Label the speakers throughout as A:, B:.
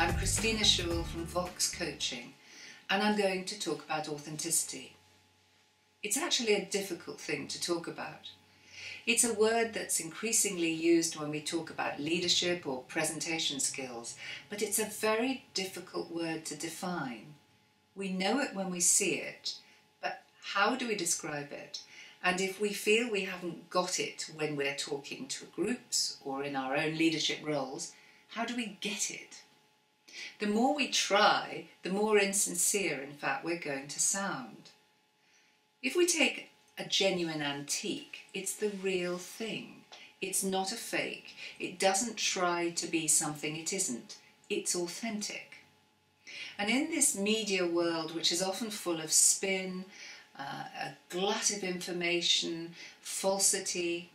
A: I'm Christina Shewell from VOX Coaching, and I'm going to talk about authenticity. It's actually a difficult thing to talk about. It's a word that's increasingly used when we talk about leadership or presentation skills, but it's a very difficult word to define. We know it when we see it, but how do we describe it? And if we feel we haven't got it when we're talking to groups or in our own leadership roles, how do we get it? The more we try, the more insincere, in fact, we're going to sound. If we take a genuine antique, it's the real thing. It's not a fake. It doesn't try to be something it isn't. It's authentic. And in this media world, which is often full of spin, a glut of information, falsity,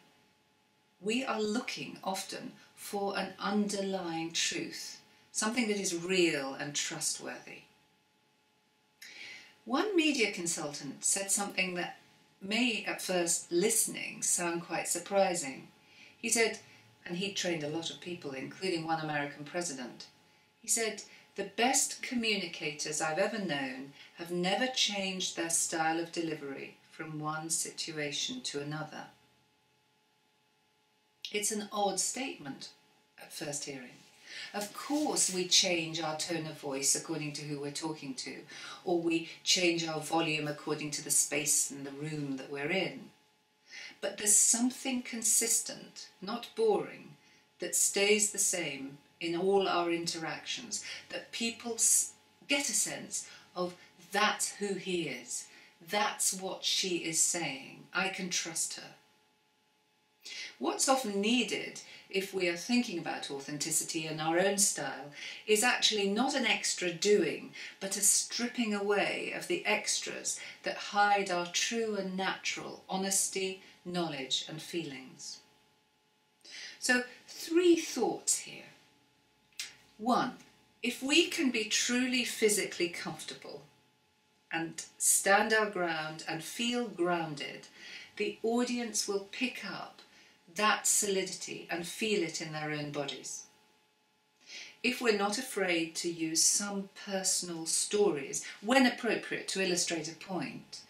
A: we are looking often for an underlying truth, something that is real and trustworthy. One media consultant said something that may, at first listening, sound quite surprising. He said, and he'd trained a lot of people, including one American president, he said, "The best communicators I've ever known have never changed their style of delivery from one situation to another." It's an odd statement at first hearing. Of course we change our tone of voice according to who we're talking to, or we change our volume according to the space and the room that we're in. But there's something consistent, not boring, that stays the same in all our interactions, that people get a sense of that's who he is, that's what she is saying, I can trust her. What's often needed if we are thinking about authenticity and our own style is actually not an extra doing, but a stripping away of the extras that hide our true and natural honesty, knowledge and feelings. So 3 thoughts here. 1, if we can be truly physically comfortable and stand our ground and feel grounded, the audience will pick up that solidity and feel it in their own bodies. If we're not afraid to use some personal stories when appropriate to illustrate a point,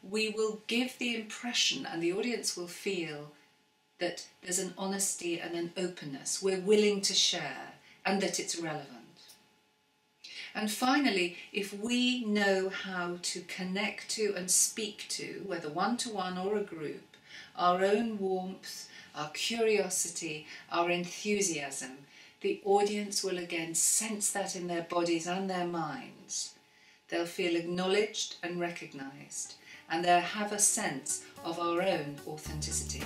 A: we will give the impression and the audience will feel that there's an honesty and an openness we're willing to share and that it's relevant. And finally, if we know how to connect to and speak to, whether one-to-one or a group, our own warmth, our curiosity, our enthusiasm, the audience will again sense that in their bodies and their minds. They'll feel acknowledged and recognised, and they'll have a sense of our own authenticity.